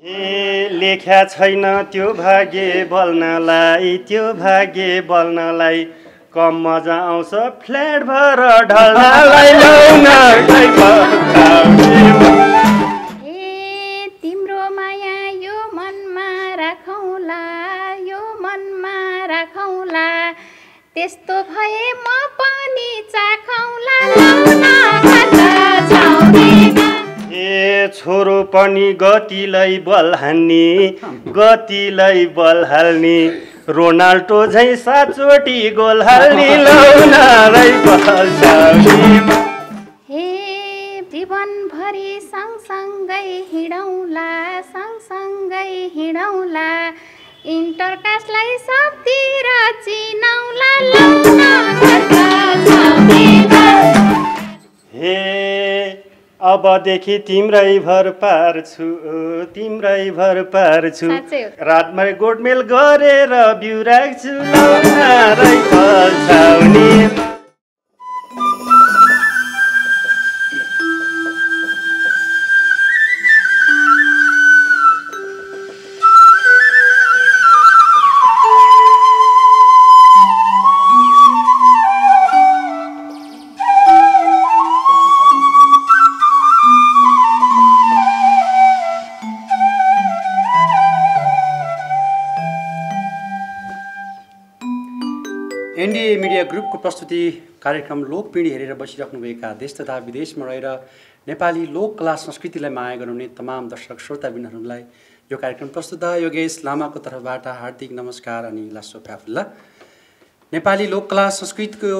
ए लेख्या छैन त्यो भाग्य बल्नलाई, त्यो भाग्य बल्नलाई, कम मजा आउँछ फ्ल्याट भएर ढल्नलाई। ए तिम्रो माया यो मनमा राखौँला, यो मनमा राखौँला, त्यस्तो भए म पनि चाखौँला। ए छोरो पनि गतिलाई बल हान्ने, गतिलाई बल हाल्ने, रोनाल्डो झै 7 चोटि गोल हाल्ने। हे जीवनभरि सँगसँगै हिँडौँला, सँगसँगै हिँडौँला, इन्टरकास्टलाई सबतिर चिनाउला। हे अबदेखि तिम्रै भर पार्छु, तिम्रै भर पार्छु, रातमै गोडमेल गरेर बिउ राख्छु। एनडीए मिडिया ग्रुपको प्रस्तुति कार्यक्रम लोकपिँढी हेरेर बसिराख्नुभएका देश तथा विदेशमा रहेर नेपाली लोक कला संस्कृतिलाई माया गर्नुहुने तमाम दर्शक श्रोताबिनहरूलाई यो कार्यक्रम प्रस्तुता योगेश लामाको तर्फबाट हार्दिक नमस्कार अनि लासो फ्याफुल्ला। नेपाली लोककला संस्कृतिको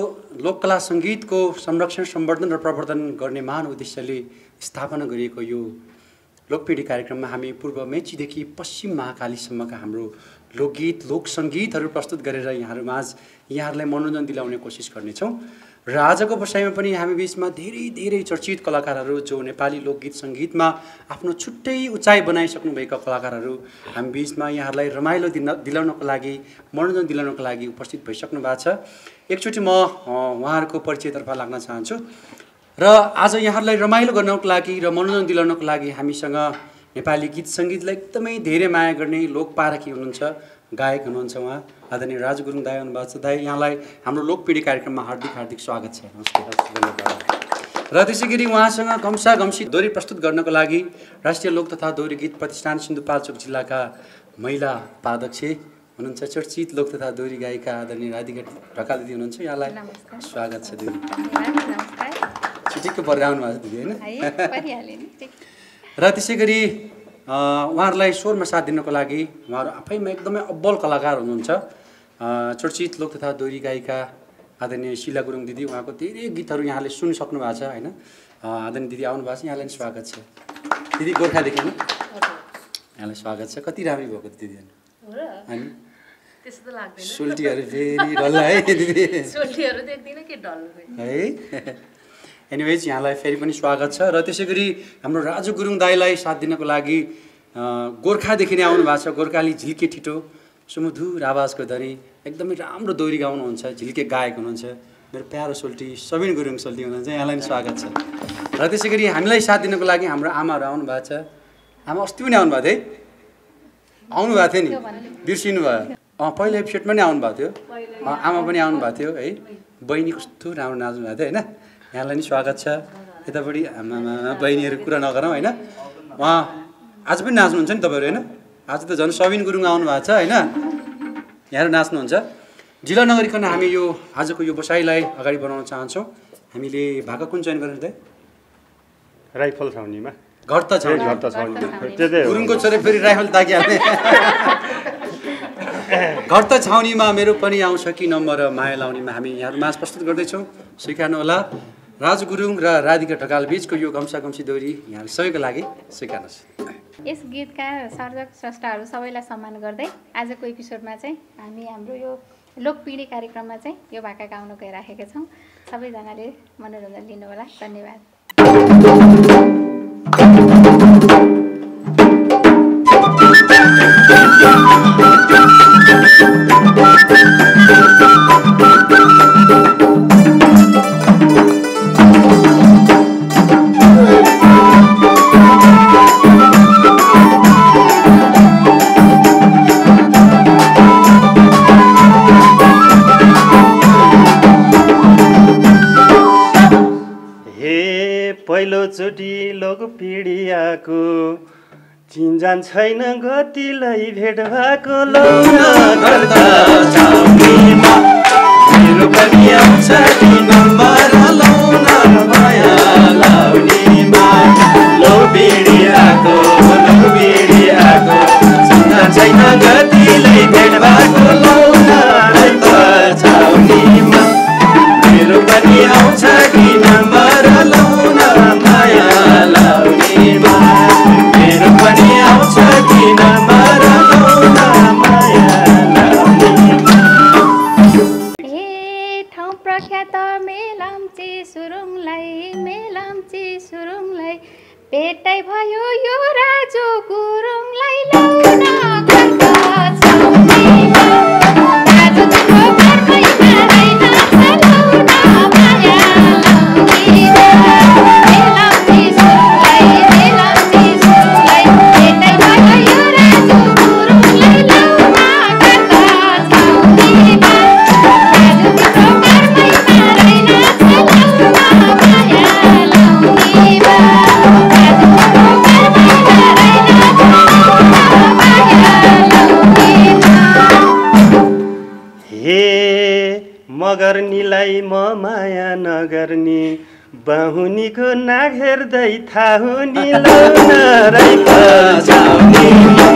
लोककला सङ्गीतको संरक्षण सम्वर्धन र प्रवर्धन गर्ने महान उद्देश्यले स्थापना गरिएको यो लोकपिँढी कार्यक्रममा हामी पूर्व मेचीदेखि पश्चिम महाकालीसम्मका हाम्रो लोकगीत लोक सङ्गीतहरू प्रस्तुत गरेर यहाँहरूलाई मनोरञ्जन दिलाउने कोसिस गर्नेछौँ। र आजको बसाइमा पनि हामी बिचमा धेरै धेरै चर्चित कलाकारहरू जो नेपाली लोकगीत सङ्गीतमा आफ्नो छुट्टै उचाइ बनाइसक्नुभएका कलाकारहरू हामी बिचमा यहाँहरूलाई रमाइलो दिलाउनको लागि मनोरञ्जन दिलाउनको लागि उपस्थित भइसक्नु भएको छ। एकचोटि म उहाँहरूको परिचयतर्फ लाग्न चाहन्छु र आज यहाँहरूलाई रमाइलो गर्नको लागि र मनोरञ्जन दिलाउनको लागि हामीसँग नेपाली गीत सङ्गीतलाई एकदमै धेरै माया गर्ने लोक पारखी हुनुहुन्छ, गायक हुनुहुन्छ उहाँ आदरणीय राज गुरुङ दाई हुनुभएको छ। दाई यहाँलाई हाम्रो लोकपिँढी कार्यक्रममा हार्दिक हार्दिक स्वागत छ। नमस्कार। र त्यसै गरी उहाँसँग घम्सा घम्सी दोहोरी प्रस्तुत गर्नको लागि राष्ट्रिय लोक तथा दोहोरी गीत प्रतिष्ठान सिन्धुपाल्चोक जिल्लाका महिला उपाध्यक्ष हुनुहुन्छ, चर्चित लोक तथा दोहोरी गायिका आदरणीय राधिका ढकाल दिदी हुनुहुन्छ। यहाँलाई स्वागत छ दिदी। ठिक्क परेर आउनु भएको छ दिदी होइन। र त्यसै गरी उहाँहरूलाई स्वरमा साथ दिनको लागि उहाँहरू आफैमा एकदमै अब्बल कलाकार हुनुहुन्छ, चर्चित लोक तथा दोहोरी गायिका आदरणीय शीला गुरुङ दिदी। उहाँको धेरै गीतहरू यहाँले सुनिसक्नु भएको छ होइन। आदरणीय दिदी आउनु भएको छ, यहाँलाई स्वागत छ। दिदी गोर्खादेखि होइन, यहाँलाई स्वागत छ। कति राम्रो भएको दिदी होइन, सोल्टीहरू फेरि डल्ला है दिदी है। एनिवेज यहाँलाई फेरि पनि स्वागत छ। र त्यसै गरी हाम्रो राजु गुरुङ दाईलाई साथ दिनको लागि गोर्खादेखि नै आउनु भएको छ। गोर्खाली झिल्के ठिटो सुमधुर आवाजको धनी एकदमै राम्रो दोहोरी गाउनुहुन्छ, झिल्के गायक हुनुहुन्छ, मेरो प्यारो सोल्टी सबिन गुरुङ सोल्टी हुनुहुन्छ। यहाँलाई पनि स्वागत छ। र त्यसै गरी हामीलाई साथ दिनको लागि हाम्रो आमाहरू आउनु भएको छ। आमा अस्ति पनि आउनु भएको थियो है, आउनु भएको थियो नि, बिर्सिनु भयो। पहिलो एपिसोडमा नै आउनु भएको थियो, आमा पनि आउनु भएको थियो है। बहिनी कस्तो राम्रो नाच्नु भएको थियो होइन। यहाँलाई नि स्वागत छ। यतापट्टि आमा बहिनीहरू कुरा नगरौँ होइन। उहाँ आज पनि नाच्नुहुन्छ नि तपाईँहरू होइन। आज त झन् सबिन गुरुङ आउनु भएको छ होइन, यहाँहरू नाच्नुहुन्छ। जिल्ला नगरिकन हामी यो आजको यो बसाइलाई अगाडि बढाउन चाहन्छौँ। हामीले भाका कुन चयन गर्ने त? राइफल छाउनीमा घर त छाउनी, गुरुङको छोरे फेरि राइफल ताकिहाल्ने। घर त छाउनीमा मेरो पनि आउँछ कि नम्बर माया लाउनेमा हामी यहाँहरू माझ प्रस्तुत गर्दैछौँ। स्वीकार्नुहोला राज गुरुङ र राधिका ढकाल बिचको यो गम्सा गम्सी दोहोरी यहाँहरू सबैको लागि स्वीकार्नुहोस्। यस गीतका सर्जक स्रष्टाहरू सबैलाई सम्मान गर्दै आजको एपिसोडमा चाहिँ हामी हाम्रो यो लोकपिँढी कार्यक्रममा चाहिँ यो भाका गाउन गइराखेका छौँ। सबैजनाले मनोरञ्जन लिनुहोला। धन्यवाद। पहिलोचोटि लोकपिडियाको चिन्जान छैन गतिलाई भेट भएको लौन गर्दा चाउनीमा मेरो पनि आउँछ नि नम्बर लौन माया लाउनीमा लोकपिडियाको चिन्जान छैन गतिलाई भेट भएको लौन गर्दा चाउनीमा मेरो पनि आउँछ कि नम्बर लौन माया लाउनीमा मेरो पनि आउँछ कि नम्बर लौन माया लाउनीमा। ए ठाउँ प्रख्यात मेलाम्ची सुरुङलाई भेटाइ भयो यो राजु गुरुङलाई लौन गर्दा चाउनीमा राजु तिम्रो घरमै रहेन लौन माया लाउनीमा मेलाम्ची सुरुङलाई भेटाइ भयो यो राजु गुरुङलाई लौन गर्दा चाउनीमा राजु तिम्रो घरमै रहेन लौन माया लाउनीमा हे मगर्नीलाई म माया नगर्नी बाहुनीको नाग हेर्दै थाहुनी लौन चाउनीमा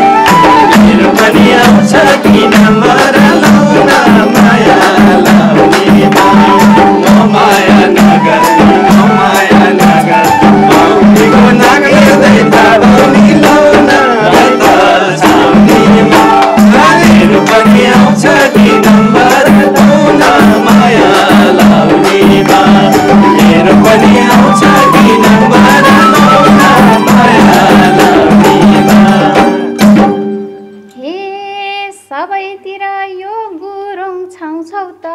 मेरो पनि आउँछ कि नम्बर लौन माया लाउनीमा म माया नगर्नी बाहुनीको नाग हेर्दै थाहुनी लौन चाउनीमा मेरो पनि आउँछ कि नम्बर लौन माया लाउनीमा मेरो पनि आउँछ कि नम्बर लौन माया लाउनीमा। हे सबैतिर यो गुरुङ छाउँछौ त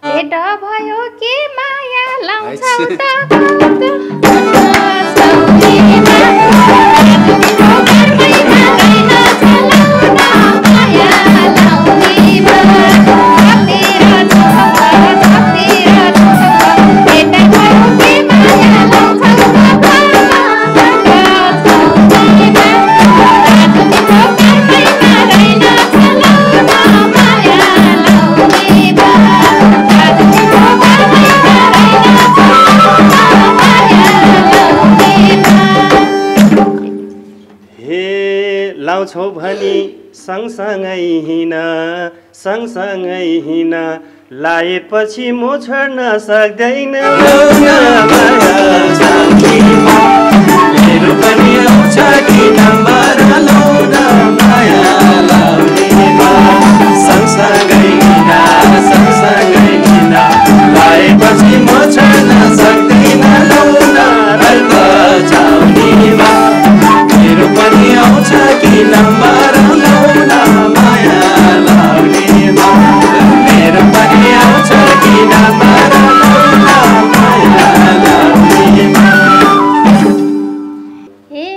भेट भयो के माया लाउँछौ त चाउनीमा राजु तिम्रो घरमै रहेन लौन माया लाउनीमा थपतिर भेट भयो के माया लाउँछौ त चाउनीमा राजु तिम्रो घरमै रहेन लौन माया लाउनीमा राजु तिम्रो घरमै रहेन माया लाउनीमा। हे लाउँछौ भनी सँगसँगै हिँड लाएपछि म छोड्न सक्दैन लौन माया चाउनीमा मेरो पनि आउँछ कि नम्बर लौन माया लाउनीमा सँगसँगै हिँड लाएपछि म छोड्न सक्दैन लौन चाउनीमा मेरो पनि आउँछ कि नम्बर लौन माया लाउनीमा मेरो पनि आउँछ कि नम्बर लौन माया लाउनीमा। हे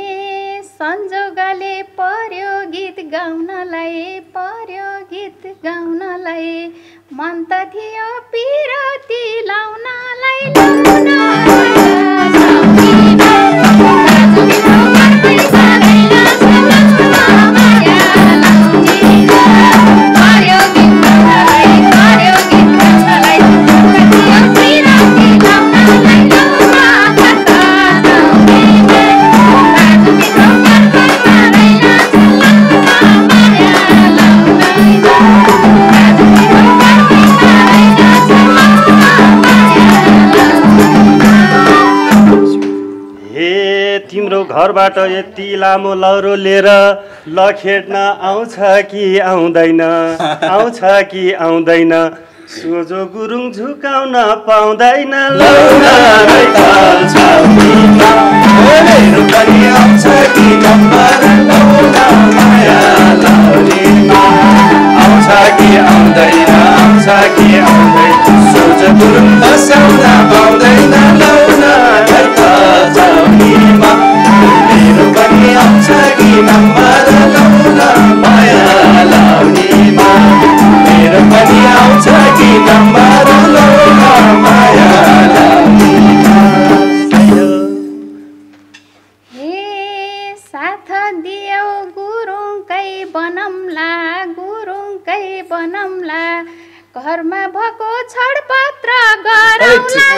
संजोगले पर्यो गीत गाउनलाई मन त थियो पिरती लाउनलाई लौन चाउनीमा राजु तिम्रो घरमै रहेन लौन माया लाउनीमा पर्यो गीत गाउनलाई मन त थियो पिरती लाउनलाई लौन गर्दा चाउनीमा राजु तिम्रो घरमै रहेन लौन माया लाउनीमा राजु तिम्रो घरमै रहेन माया लाउनीमा। हे तिम्रो घरबाट यति लामो लौरो लिएर लखेट्न आउँछ कि आउँदैन सोझो गुरुङ झुकाउन पाउँदैन लौन चाउनीमा मेरो पनि आउँछ कि नम्बर लौन माया लाउनीमा आउँछ कि आउँदैन सोझो गुरुङ बसाउन पाउँदैन लौन चाउनीमा मेरो पनि आउँछ कि नम्बर लौन माया लाउनीमा मेरो पनि आउँछ कि नम्बर लौन माया लाउनीमा। बनौला गुरुङकै बनौला घरमा भएको छडपत्र गरौला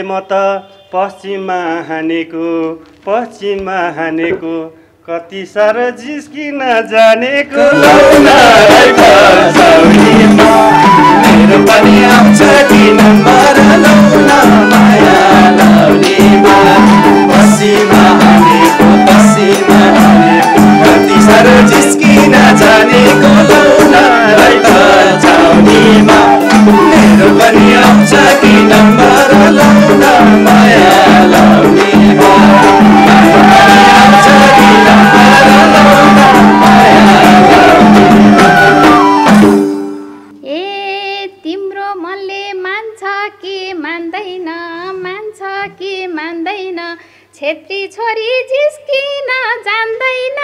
म त पश्चिममा हानेको कति साह्रो जिस्किन जानेको मेरो पनि आउँछ कि नम्बर लौन माया लाउनेमा पश्चिममा हानेको कति साह्रो जिस्किन जानेको लौन छाउनीमा मेरो पनि आउँछ कि नम्बर लौन माया लाउनेमा आउँछ कि नम्बर लौन माया लाउनेमा ए तिम्रो मनले मान्छ कि मान्दैन छेत्री छोरी जिस्किन जान्दैन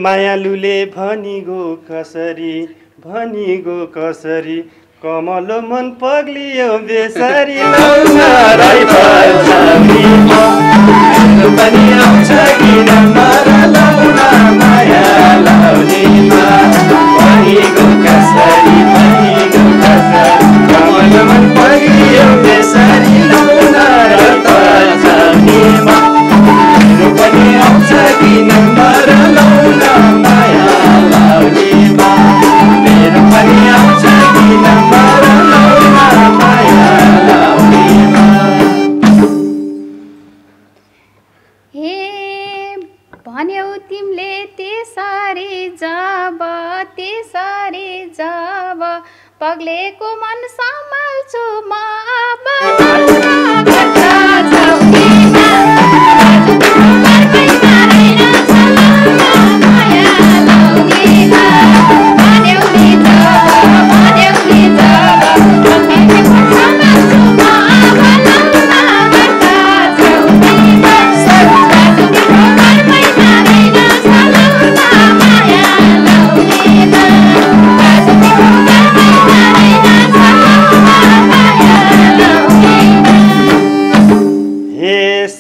मायालुले भनिगो कसरी कमलो मन पग्लियो बेसरी पनि आउँछ कि नम्बर लौन माया लाउनेमा भनिगो कसरी कमलो मन पग्लियो बेसरी लौन छाउनीमा पनि आउँछ कि नम्बर लौन माया लाउनेमा मेरो पनि आउँछ कि नम्बर लौन माया लाउनेमा हे भन्यौ तिमीले त्यसरी जब पग्लेको मन सम्हाल्छु म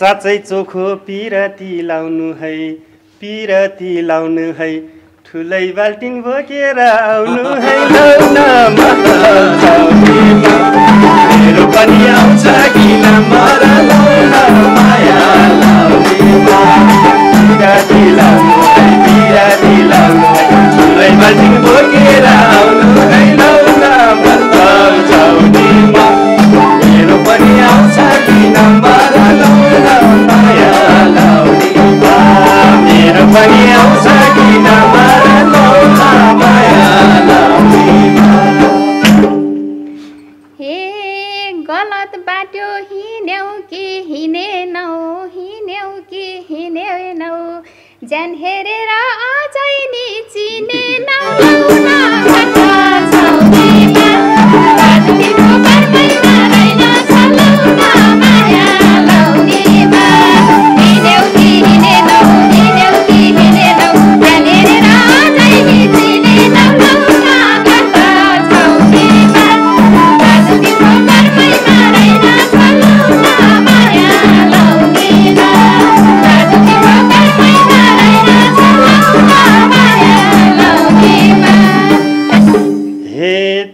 साँच्चै चोखो पिरती लाउनु है ठुलै बाल्टिन बोकेर आउनु है मेरो पनि आउँछ कि नम्बर लौन माया लाउनेमा पिरती लाउनु है ठुलै बाल्टिन बोकेर आउनु है लौन छाउनीमा मेरो पनि आउँछ कि नम्बर लौन माया लाउनेमा मेरो पनि आउँछ कि नम्बर लौन माया लाउनेमा हे गलत बाटो हिँड्यौ कि हिँडेनौ ज्यान हेरेर अझै नि चिनेनौ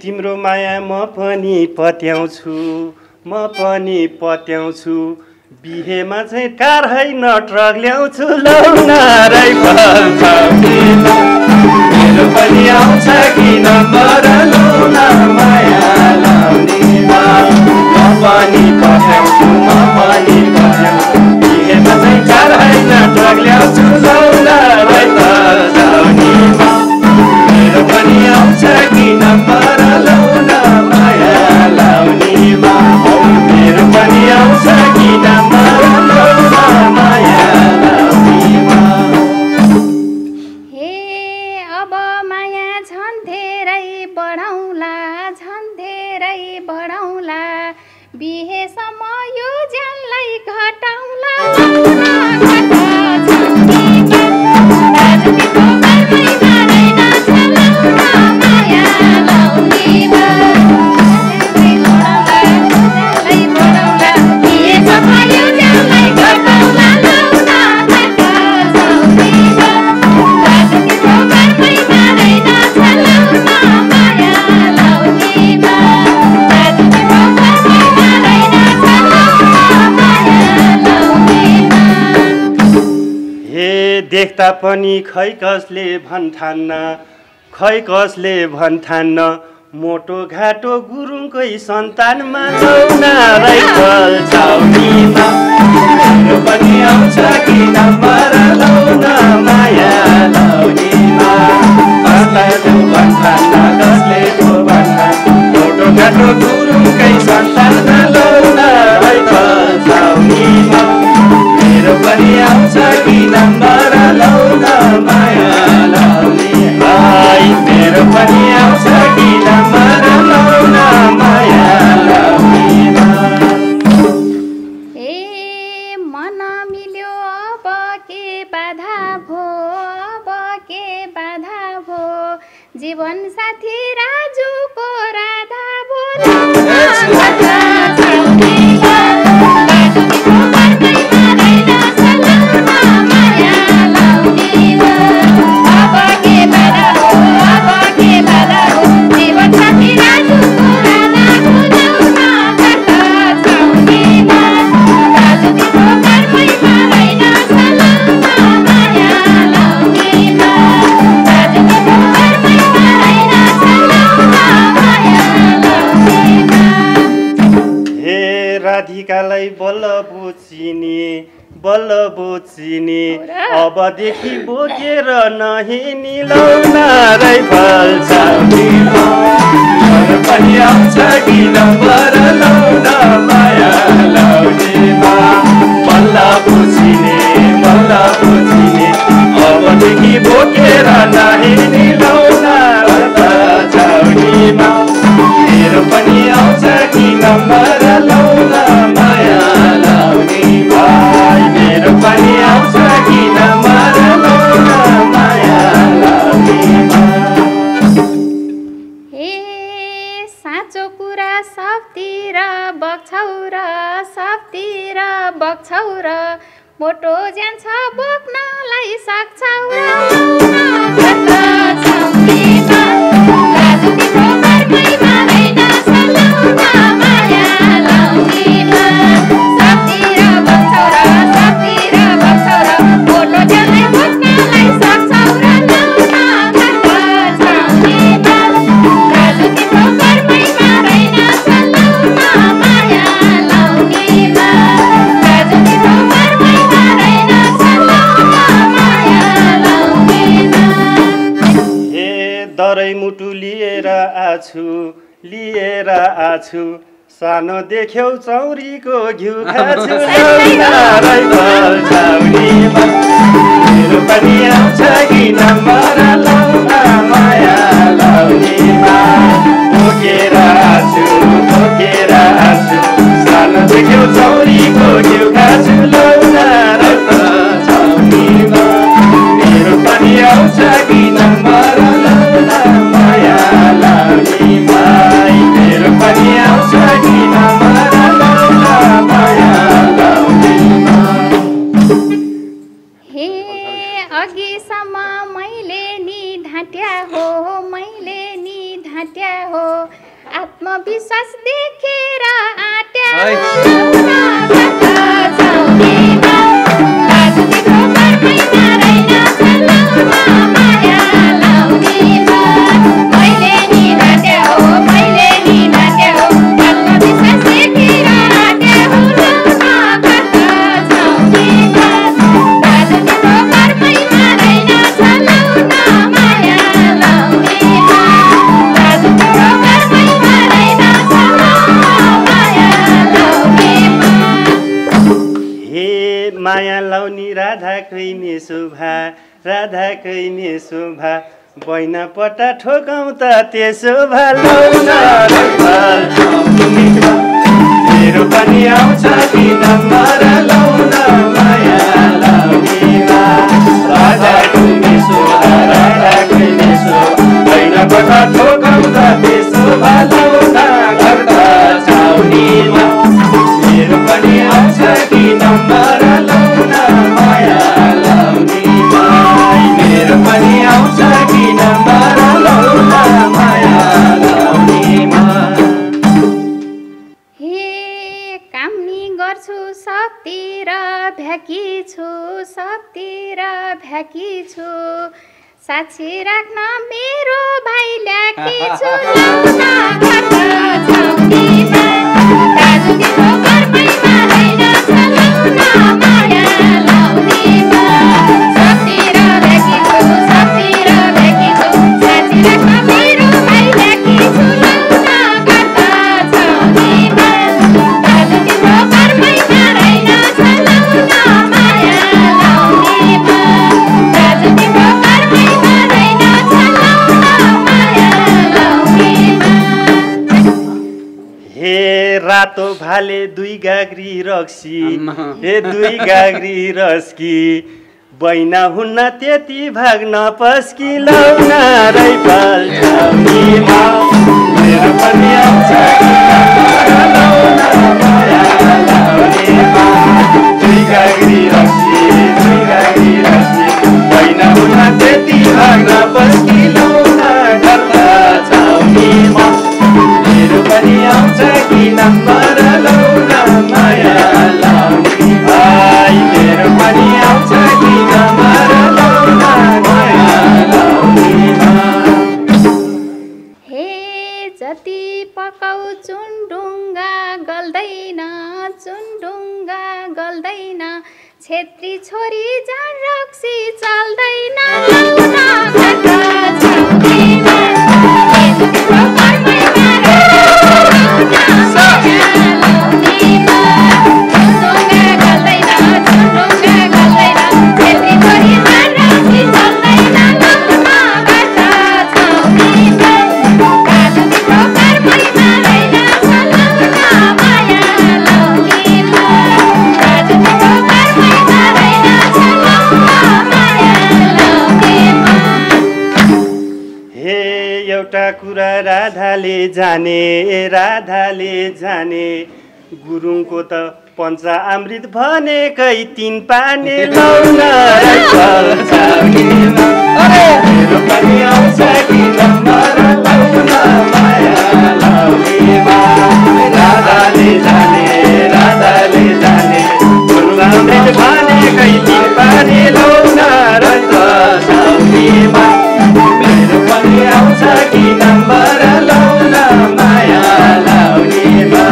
तिम्रो माया म पनि पत्याउँछु बिहेमा चाहिँ कार होइन ट्रक ल्याउँछु लाउन राइफल छाउनीमा मेरो पनि आउँछ कि नम्बर लाउन माया लाउनेमा म पनि पठाउँछु बिहेमा चाहिँ कार होइन ट्रक ल्याउँछु लाउन राइफल छाउनीमा मेरो पनि आउँछ कि नम्बर लाउन माया लाउनेमा मेरो पनि आउँछ कि नम्बर लाउन माया लाउनेमा हे अब माया झन् धेरै बढाउँला बिहेसम्म यो ज्यानलाई घटाउँला देख्दा पनि खै कसले भन्ठान्न मोटो घाटो गुरुङकै सन्तानमा लाउन राइफल छाउनीमा मेरो पनि आउँछ कि नम्बर लाउन माया लाउनेमा कसले पो भन्ठान्न मोटो घाटो गुरुङकै सन्तानमा लाउन राइफल छाउनीमा मेरो पनि आउँछ कि नम्बर लाउन माया लाउने भाइ मेरो पनि आउँछ कि नम्बर लाउन माया लाउने ए मन मिल्यो अब के बाधा भो जीवन साथी राजुको राधा भो राधिकालाई बल्ल बुझिने अबदेखि बोकेर नहिनी लाउन राइफल छाउनीमा मेरो पनि आउँछ कि नम्बर लाउन माया लाउनेमा बल्ल बुझिने अबदेखि बोकेर नहिनी लाउन राइफल छाउनीमा मेरो पनि आउँछ कि नम्बर लाउन माया लाउने भाइ मेरो पनि आउँछ कि नम्बर लाउन माया लाउने हे साँचो कुरा सबतिर बग्छौ र मोटो जान्छ बोक्नलाई सक्छौ र मुटु लिएर आछु सानो देख्यौ चौरीको घिउ खाछु राइफल छाउनीमा मेरो पनि आउँछ कि नम्बर लाउन माया लाउनेमा बोकेर आछु सानो देख्यौ चौरीको घिउ खाछु लाउन राइफल छाउनीमा मेरो पनि आउँछ कि नम्बर लाउन माया लाउनेमा मेरो पनि आउँछ कि नम्बर लाउन माया लाउनेमा हे अघिसम्म मैले नि ढाँट्या हो आत्मविश्वास देखेर आट्या माया लाउने राधा कैने शोभा राधा कैने शोभा बैना पट्टा ठोकाउँ त त्यसो भा लाउन मेरो पनि आउँछ कि नम्बर लाउन माया लाउनेमा राधा कैने शोभा राधा कैने शोभा बैना पट्टा ठोकाउँ त त्यसो भा लाउन घर छाउनीमा मेरो पनि आउँछ कि नम्बर लाउन माया लाउनेमा मेरो पनि आउँछ कि नम्बर लाउन माया लाउनेमा हे कामनी गर्छु शक्ति र भ्याकी छु शक्ति र भ्याकी छु साक्षी राख्न मेरो भाइ ल्याकी छु लाउन घर छाउनीमा दाजु तिम्रो घरमै मादैन छ लाउन माया लाउनेमा शक्ति र भ्याकी छु शक्ति र भ्याकी छु साक्षी राख्न मेरो भाइ ल्याकी छु लाउन घर छाउनीमा दाजु तिम्रो घरमै मादैन छ लाउन माया लाउनेमा दाजु तिम्रो घरमै मादैन छ लाउन माया लाउनेमा हे रातो भाले दुई गाग्री रक्सी हे दुई गाग्री रस्की बैना हुन्न त्यति भाग्न पस्की लाउन राइफल छाउनीमा मेरो पनि आउँछ लाउन माया लाउनेमा दुई गाग्री रक्सी बैना हुन्न त्यति भाग्न पस्की लाउन घर छाउनीमा मेरो पनि आउँछ कि नम्बर लाउन माया लाउने भाइ मेरो पनि आउँछ कि नम्बर लाउन माया लाउनेमा हे जति पकाउ चुनढुङ्गा गल्दैन चुनढुङ्गा गल्दैन छेत्री छोरी जान रक्सी चल्दैन लाउन घर छाउनीमा तिम्रो घरमै एउटा कुरा राधाले जाने गुरुङको त पञ्चामृत भनेकै तीन पाने लाउन राइफल छाउनीमा मेरो पनि आउँछ कि नम्बर लाउन माया लाउनेमा राधाले जाने गुरुङले भनेकै तीन पाने लाउन राइफल छाउनीमा मेरो पनि आउँछ कि नम्बर लाउन माया लाउनेमा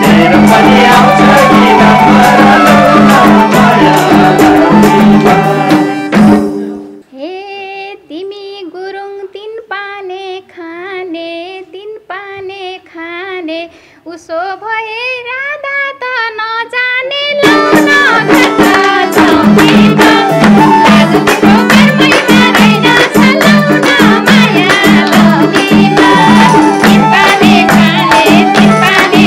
मेरो पनि आउँछ कि नम्बर लाउन माया लाउनेमा हे तिमी गुरुङ तीन पाने खाने उसो भए राधा त नजाने लाउन घर छाउनीमा दाजु तिम्रो घरमै मादैन छ लाउन माया लाउनेमा तीन पाने खाने उसो भए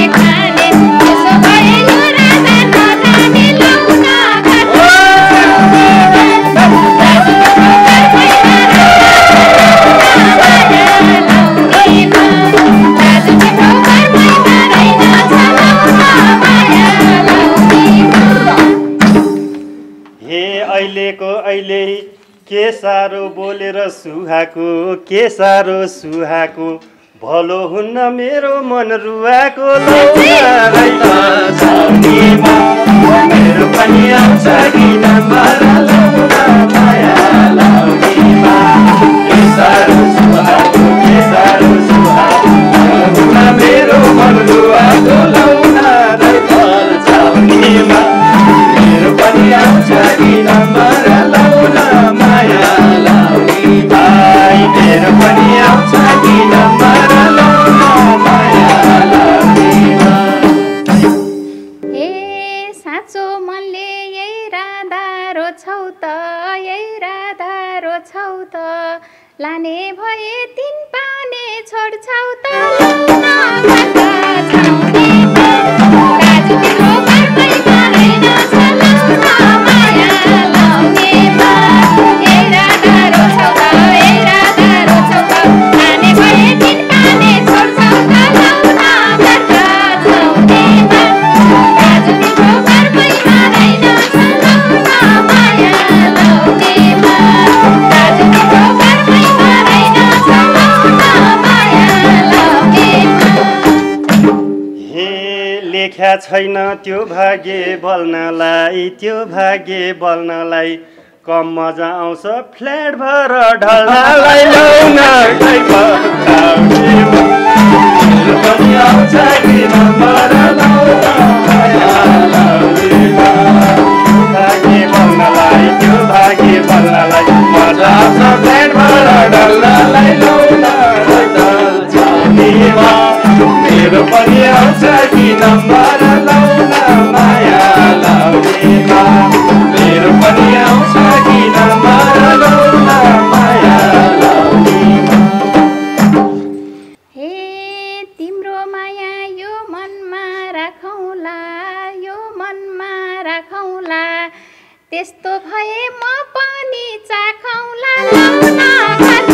यो राधा नजाने लाउन घर छाउनीमा दाजु तिम्रो घरमै माया लाउनेमा दाजु तिम्रो घरमै मादैन छ लाउन माया लाउनेमा हे अहिले के साह्रो बोलेर सुहाको भलो हुन्न मेरो मन रुवाको राइफल छाउनीमा मेरो पनि आउँछ कि नम्बर लाउन माया लाउनेमा के साह्रो सुहाको मेरो मन रुवाको लाउन राइफल छाउनीमा मेरो पनि आउँछ कि नम्बर लाउन माया लाउने भाइ मेरो पनि आउँछ कि नम्बर लाउन माया लाउने भाइ हे साँचो मनले यही लाने भए तिन पाने छोड्छौ त लौन घाट छाउनेमा दाजु तिम्रो घरमै मरेन छ लौन माया लाउनेमा ए राधा रोछौ त ए राधा रोछौ त लाने भए तिन पाने छोड्छौ त लौन घाट छाउनेमा दाजु तिम्रो घरमै मरेन छ लौन माया लाउनेमा दाजु तिम्रो घरमै मरेन छ लौन माया लाउनेमा हे लेख्या छैन त्यो भाग्य बल्नलाई त्यो भाग्य बल्नलाई कम मजा आउँछ फ्ल्याट भएर ढल्नलाई लौन खै पकाउनेमा मेरो पनि आउँछ कि नम्बर लौन माया लाउनेमा भाग्य बल्नलाई त्यो भाग्य बल्नलाई मजा आउँछ फ्ल्याट भएर ढल्नलाई लौन खै पकाउनेमा मेरो पनि आउँछ कि नम्बर लौन माया लाउनेमा मेरो पनि आउँछ कि नम्बर लौन माया लाउनेमा हे तिम्रो माया यो मनमा राखौँला यो मनमा राखौँला त्यस्तो भए म पनि चाखौँला लौन घाट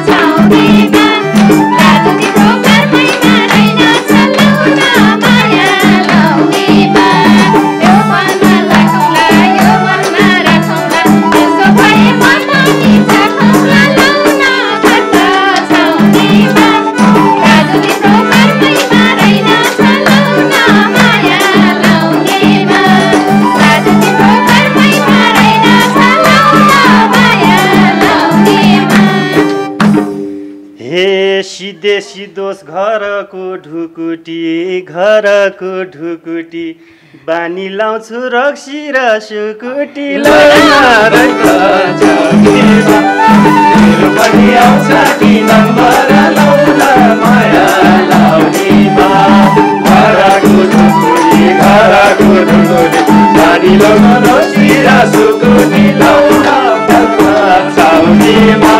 छाउनेमा दाजु तिम्रो घरमै मरेन छ लौन माया लाउनेमा यो मनमा राखौँला यो मनमा राखौँला त्यस्तो भए म पनि चाखौँला लौन घाट छाउनेमा दाजु तिम्रो घरमै मरेन छ लौन माया लाउनेमा दाजु तिम्रो घरमै मरेन छ लौन माया लाउनेमा हे सिधे सिधोस घरको ढुकुटी बानी लाउँछु रक्सी र सुकुटी लौन छाउनेमा मेरो पनि आउँछ कि नम्बर लौन माया लाउनेमा घरको ढुकुटी बानी लाउनु रक्सी र सुकुटी लौन छाउनेमा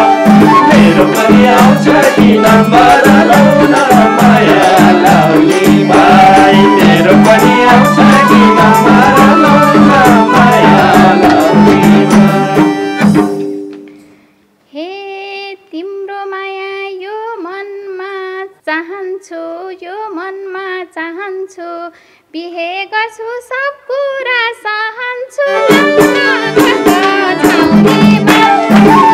मेरो पनि आउँछ कि नम्बर लौन माया लाउनेमा मेरो पनि आउँछ कि नम्बर लौन माया लाउनेमा हे तिम्रो माया यो मनमा चाहन्छु बिहे गर्छु सब कुरा सहन्छु लौन घाट छाउनेमा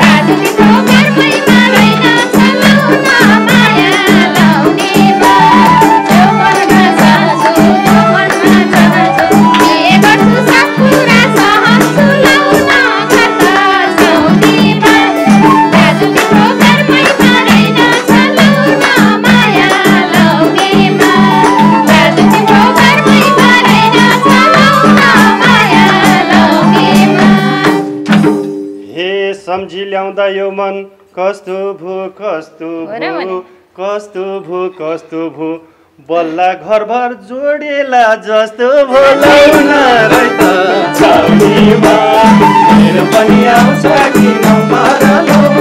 दाजु तिम्रो घरमै मरेन छ लौन माया लाउनेमा यो मनमा चाहन्छु बिहे गर्छु सब कुरा सहन्छु लौन घाट छाउनेमा दाजु तिम्रो घरमै मरेन छ लौन माया लाउनेमा दाजु तिम्रो घरमै मरेन छ लौन माया लाउनेमा हे सम्झी ल्याउँदा यो मन कस्तो भो बल्ला घरभर जोडेला जस्तो भो लौन रैत छाउनेमा मेरो पनि आउँछ कि नम्बर लौन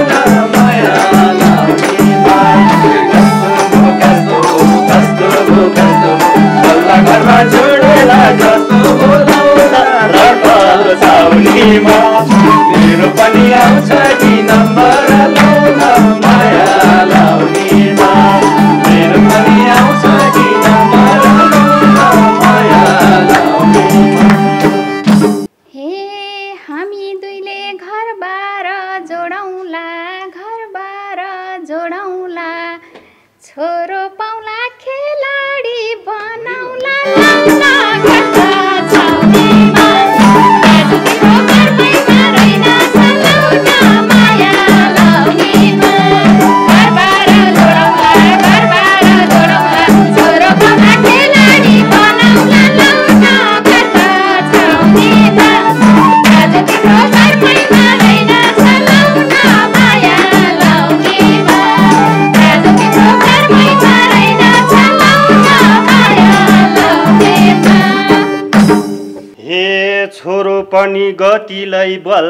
माया लाउनेमा कस्तो भो बल्ला घरभर जोडेला जस्तो भो लौन रैत छाउनेमा मेरो पनि आउँछ कि नम्बर लौन माया लाउनेमा मेरो पनि आउँछ कि नम्बर लौन माया लाउनेमा हे हामी दुईले घरबार जोडौँला छोरो पाउला खेलाडी बनाउला लौन घाट छाउनेमा दाजु तिम्रो घरमै मरेन छ लौन माया लाउनेमा घरबार जोडौँला छोरो पाउला खेलाडी बनाउला लौन घाट छाउनेमा दाजु तिम्रो घरमै मरेन छ लौन माया लाउनेमा दाजु तिम्रो घरमै मरेन छ लौन माया लाउनेमा हे छोरो पनि गतिलाई बल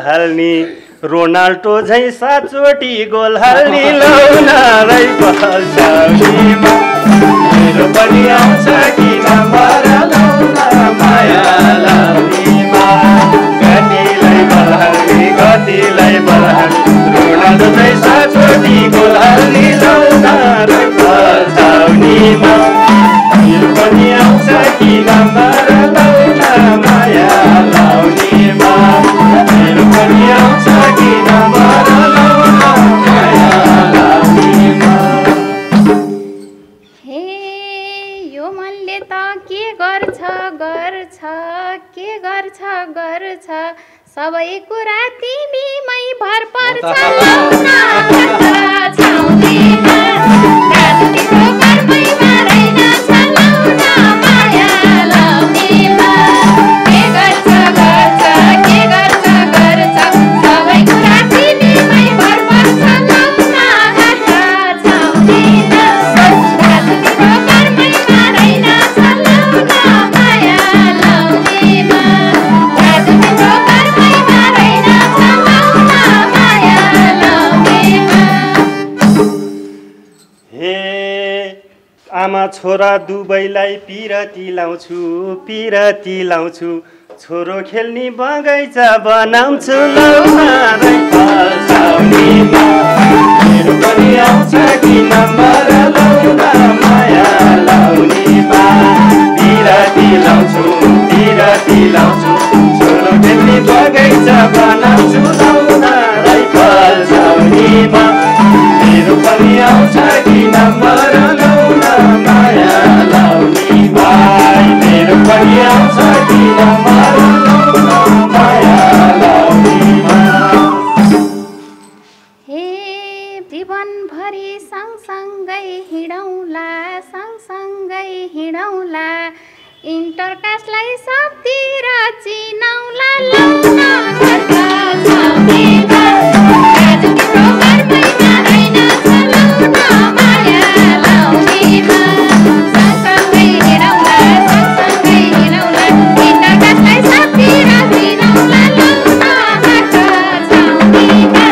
हाल्ने रोनाल्डो झै 7 चोटि गोल हाल्ने लौन राइफल छाउनीमा मेरो पनि आउँछ किन मरलाउन माया लाउनीमा गतिलाई बलहाल्ने रोनाल्डो झै 7 चोटि गोल हाल्ने लौन राइफल छाउनीमा मेरो पनि आउँछ किन मरलाउन माया लाउनीमा मेरो पनि आउँछ किन मरलाउन माया लाउनीमा हे यो मनले त के गर्छ सबै कुरा तिमीमै भर पर्छ लौन छाउनीमा राजनीतिको घरमै रहेन छ लौन माया लाउनीमा के गर्छ सबै कुरा तिमीमै भर पर्छ लौन छाउनीमा राजनीतिको घरमै रहेन छ लौन माया लाउनीमा राजनीतिको घरमै रहेन छ लौन माया लाउनीमा हे आमा छोरा दुवैलाई पिरती लाउँछु छोरो खेल्ने बगैँचा बनाउँछु लौन राइफल छाउनीमा मेरो पनि आउँछ किन मरलाउन माया लाउनीमा पिरती लाउँछु छोरो खेल्ने बगैँचा बनाउँछु लौन राइफल छाउनीमा मेरो पनि आउँछ किन मरलाउन माया लाउनीमा मेरो पनि आउँछ किन मरलाउन माया लाउनीमा हे जीवनभरि सँगसँगै हिँडौँला इन्टरकास्टलाई सबतिर चिनाउला लौन छाउनीमा राजनीतिको घरमै रहेन छ लौन माया लाउनीमा सँगसँगै हिँडौँला इन्टरकास्टलाई सबतिर चिनाउला लौन छाउनीमा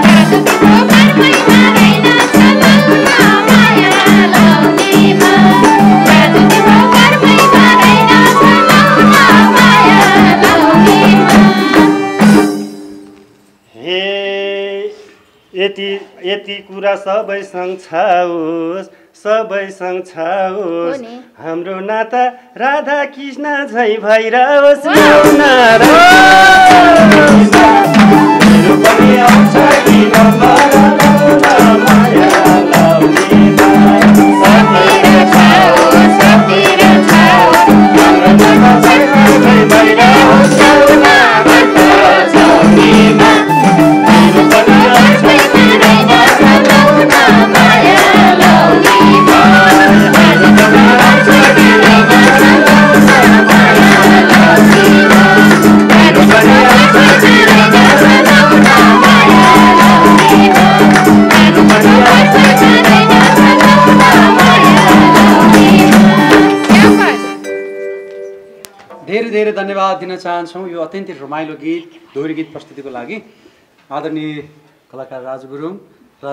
राजनीतिको घरमै रहेन छ लौन माया लाउनीमा राजनीतिको घरमै रहेन छ लौन माया लाउनीमा हे यति कुरा सबैसँग छाओस् नि? हाम्रो नाता राधा कृष्ण झै भइरहोस् लौन मेरो पनि आउँछ किन मरलाउन माया लाउनीमा सबतिर छाओस् हाम्रो नाता झै भइरहोस् लौन राइफल छाउनीमा मेरो पनि आउँछ किन मरलाउन माया लाउनीमा मेरो पनि आउँछ किन मरलाउन माया लाउनीमा मेरो पनि आउँछ किन मरलाउन माया लाउनीमा मेरो पनि आउँछ किन मरलाउन माया लाउनीमा धेरै धेरै धन्यवाद दिन चाहन्छौँ यो अत्यन्तै रमाइलो गीत दोहोरी गीत प्रस्तुतिको लागि आदरणीय कलाकार राजु गुरुङ र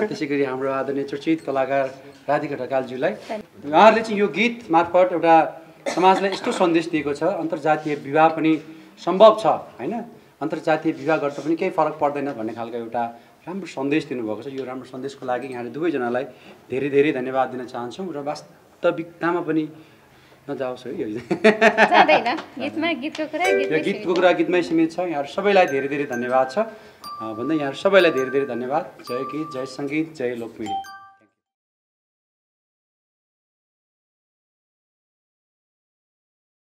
त्यसै गरी हाम्रो आदरणीय चर्चित कलाकार राधिका ढकालज्यूलाई उहाँहरूले चाहिँ यो गीत मार्फत एउटा समाजलाई यस्तो सन्देश दिएको छ अन्तर्जातीय विवाह पनि सम्भव छ होइन अन्तर्जातीय विवाह गर्दा पनि केही फरक पर्दैन भन्ने खालको एउटा राम्रो सन्देश दिनुभएको छ यो राम्रो सन्देशको लागि यहाँले दुवैजनालाई धेरै धेरै धन्यवाद दिन चाहन्छौँ र वास्तविकतामा पनि नजाओस् है यो जाँदैन गीतको कुरा गीतमै सीमित छ यहाँहरू सबैलाई धेरै धेरै धन्यवाद छ भन्दै यहाँहरू सबैलाई धेरै धेरै धन्यवाद जय गीत जय सङ्गीत जय लोकमिडी